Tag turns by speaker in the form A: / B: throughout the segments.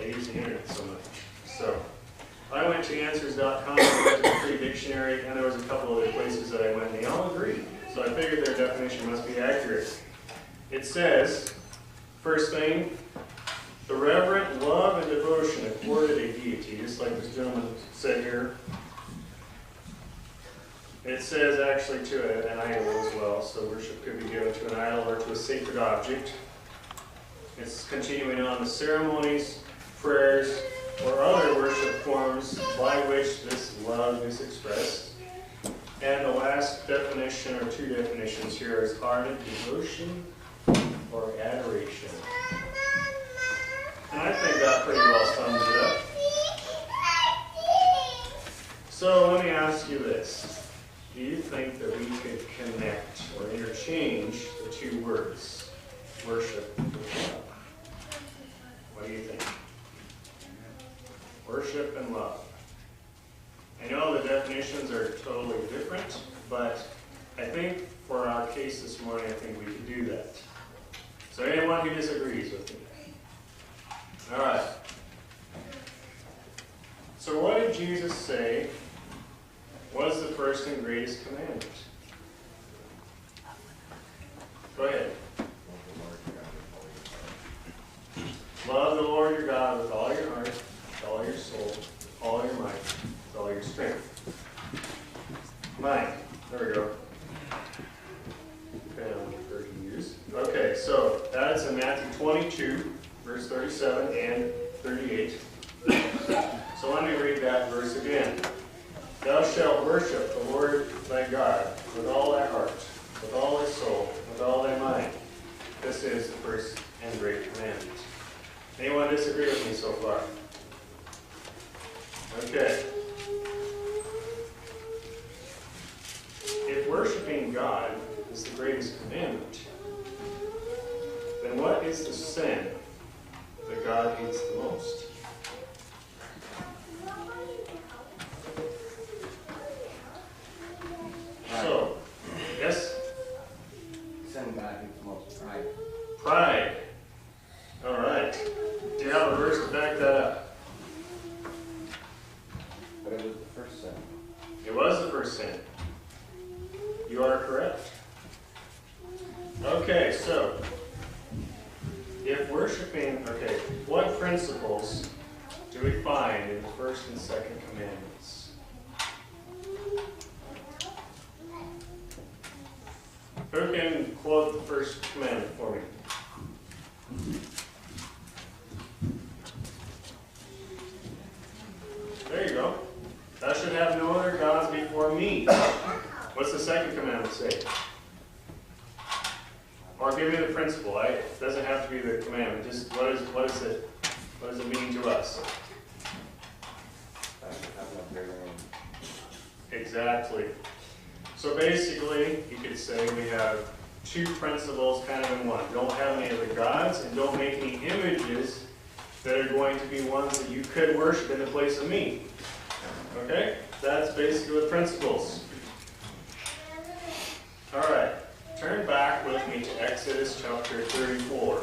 A: I use the internet so much. So I went to answers.com, went to the free dictionary, and there was a couple other places that I went, and they all agreed. So I figured their definition must be accurate. It says, first thing, the reverent love and devotion accorded a deity, just like this gentleman said here. It says actually to an idol as well, so worship could be given to an idol or to a sacred object. It's continuing on the ceremonies, prayers, or other worship forms by which this love is expressed. And the last definition, or two definitions here, is ardent devotion or adoration. And I think that pretty well sums it up. So let me ask you this. Do you think that we could connect or interchange the two words, worship and love? What do you think? Worship and love. I know the definitions are totally different, but I think for our case this morning, I think we could do that. So anyone who disagrees with me? All right. So what did Jesus say was the first and greatest commandment? Go ahead. Love the Lord your God with all your heart, with all your soul, with all your might, with all your strength. Mind. There we go. Depending on what word you use. Okay, so that's in Matthew 22, verse 37 and 38. So let me read that verse again. Thou shalt worship the Lord thy God with all thy heart, with all thy soul, with all thy mind. This is the first and great commandment. Anyone disagree with me so far? Okay. If worshiping God is the greatest commandment, then what is the sin that God hates the most? So, yes?
B: Sin God hates the most, pride.
A: Pride. All right. Do you have a verse to back that up?
B: But it was the first sin.
A: It was the first sin. You are correct. Okay, so if worshiping, what principles do we find in the first and second commandments? Who can quote the first commandment for me? There you go. Thou should have no other gods before me. What's the second commandment say? Or give me the principle. It doesn't have to be the commandment. Just what is it? What does it mean to us? Exactly. So basically, you could say we have two principles kind of in one. Don't have any other gods, and don't make any images that are going to be ones that you could worship in the place of me. Okay? That's basically the principles. All right. Turn back with me to Exodus chapter 34.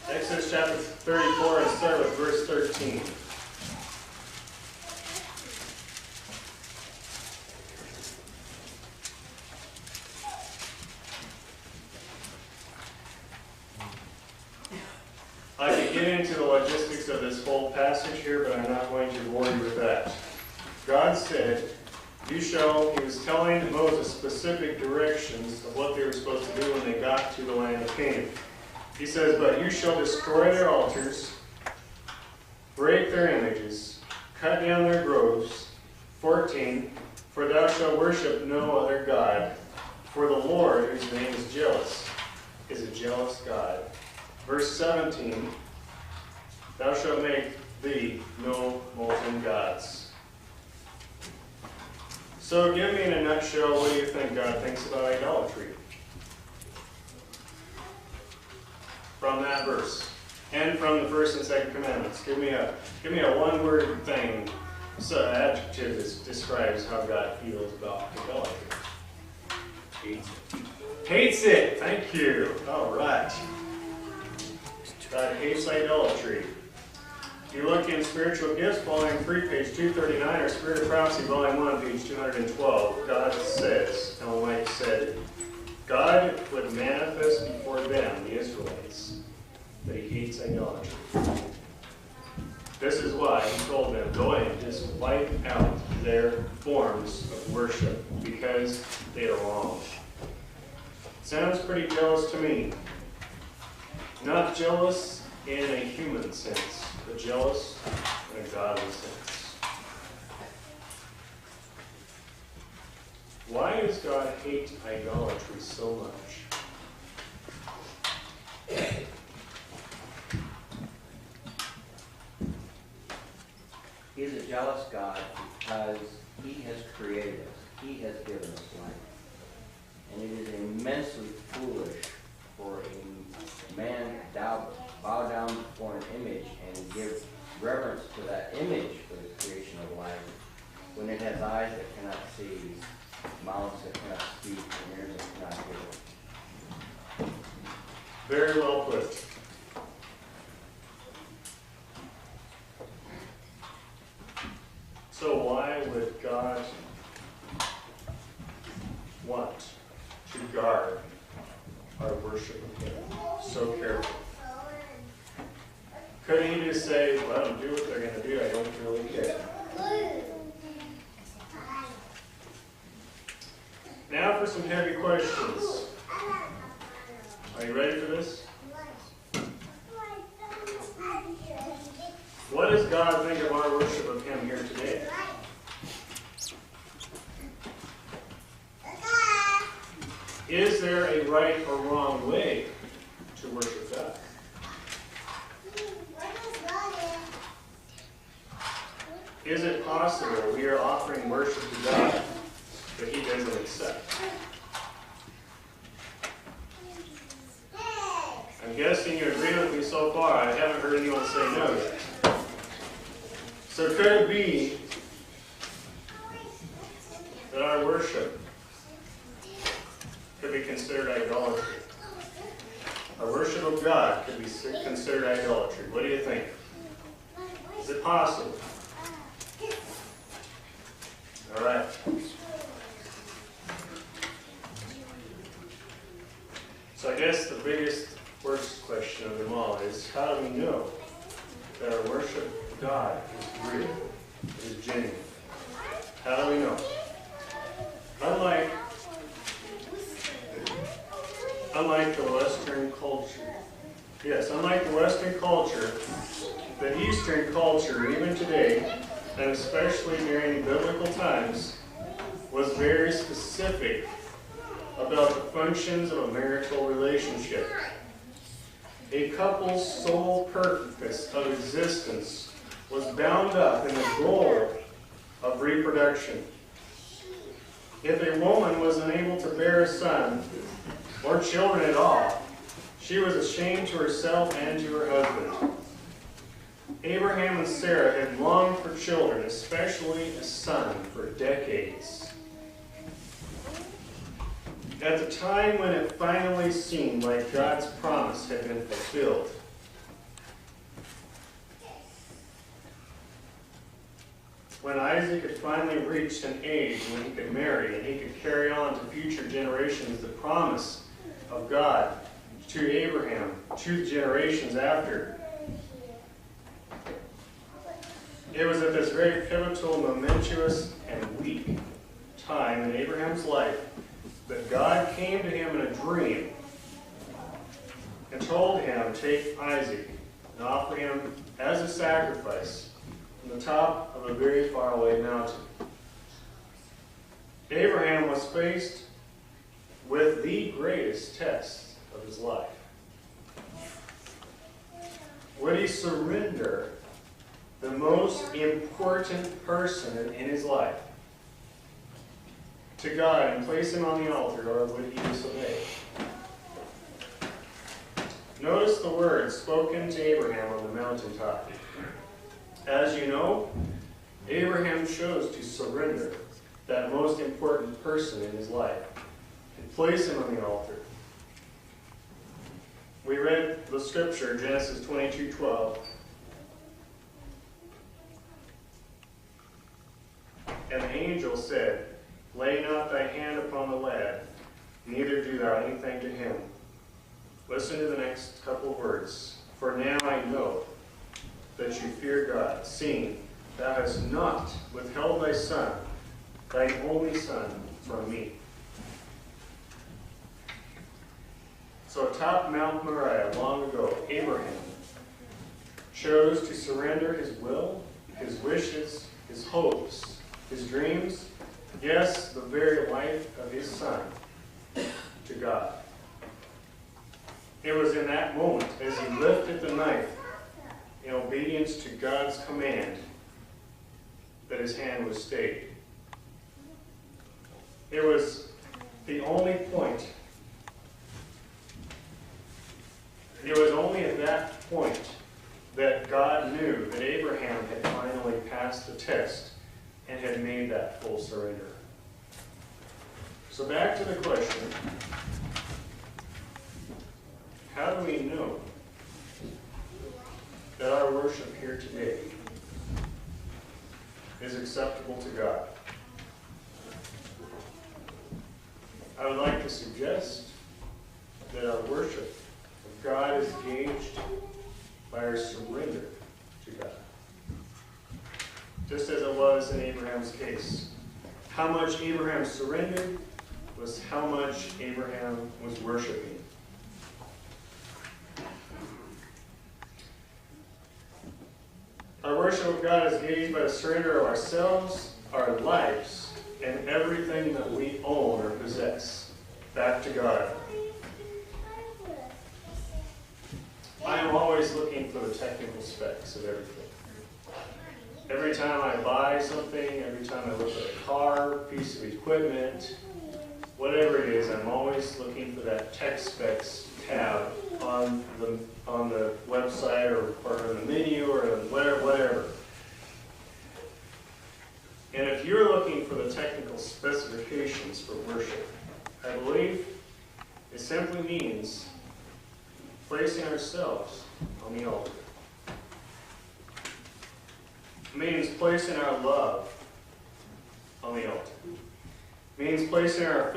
A: Exodus chapter 34, and start with verse 13. I could get into the logistics of this whole passage here, but I'm not going to bore you with that. God said, he was telling Moses specific directions of what they were supposed to do when they got to the land of Canaan. He says, but you shall destroy their altars, break their images, cut down their groves. 14, for thou shalt worship no other God, for the Lord, whose name is jealous, is a jealous God. Verse 17, thou shalt make thee no molten gods. So give me in a nutshell, what do you think God thinks about idolatry? From that verse. And from the first and second commandments. Give me a one-word thing, adjective that describes how God feels about idolatry. Hates it. Thank you. All right. God hates idolatry. If you look in Spiritual Gifts, Volume 3, page 239, or Spirit of Prophecy, Volume 1, page 212, God says, Ellen White said, God would manifest before them, the Israelites, that he hates idolatry. This is why he told them, go ahead and just wipe out their forms of worship, because they are wrong. Sounds pretty jealous to me. Not jealous in a human sense, but jealous in a godly sense. Why does God hate idolatry so much?
B: He's a jealous God because he has created us. He has given us life. And it is immensely foolish for a man to bow down before an image and give reverence to that image for the creation of life when it has eyes that cannot see, mouths that cannot speak, and ears that cannot hear.
A: Very well put. So why would God want to guard our worship of him so carefully? Couldn't he just say, let them do what they're going to do, I don't really care? Now for some heavy questions. Are you ready for this? What does God think of our worship of him here today? Is there a right or wrong way to worship God? Is it possible we are offering worship to God that he doesn't accept? I'm guessing you agree with me so far. I haven't heard anyone say no yet. So could it be that our worship could be considered idolatry? Our worship of God could be considered idolatry. What do you think? Is it possible? All right. So I guess the worst question of them all is, how do we know that our worship of God is real, is genuine? How do we know? Unlike the Western culture. Yes, unlike the Western culture, the Eastern culture, even today, and especially during biblical times, was very specific about the functions of a marital relationship. A couple's sole purpose of existence was bound up in the goal of reproduction. If a woman was unable to bear a son or children at all, she was ashamed to herself and to her husband. Abraham and Sarah had longed for children, especially a son, for decades. At the time when it finally seemed like God's promise had been fulfilled, when Isaac had finally reached an age when he could marry and he could carry on to future generations the promise of God to Abraham, to the generations after, it was at this very pivotal, momentous, and weak time in Abraham's life that God came to him in a dream and told him, take Isaac and offer him as a sacrifice on the top of a very faraway mountain. Abraham was faced with the greatest test of his life. Would he surrender the most important person in his life to God and place him on the altar, or would he disobey? Notice the words spoken to Abraham on the mountaintop. As you know, Abraham chose to surrender that most important person in his life and place him on the altar. We read the scripture, Genesis 22:12. And the angel said, "Lay not thy hand upon the lad, neither do thou anything to him." Listen to the next couple words. "For now I know that you fear God, seeing thou hast not withheld thy son, thine only son, from me." So atop Mount Moriah long ago, Abraham chose to surrender his will, his wishes, his hopes, his dreams, yes, the very life of his son, to God. It was in that moment, as he lifted the knife in obedience to God's command, that his hand was stayed. It was the only point. It was only at that point that God knew that Abraham had finally passed the test and had made that full surrender. So back to the question, how do we know that our worship here today is acceptable to God? I would like to suggest that our worship of God is gauged by our surrender to God. Just as it was in Abraham's case. How much Abraham surrendered was how much Abraham was worshiping. Our worship of God is gauged by the surrender of ourselves, our lives, and everything that we own or possess back to God. I am always looking for the technical specs of everything. Every time I buy something, every time I look at a car, piece of equipment, whatever it is, I'm always looking for that tech specs tab on the website or in the menu or whatever. And if you're looking for the technical specifications for worship, I believe it simply means placing ourselves on the altar. It means placing our love on the altar. It means placing our faith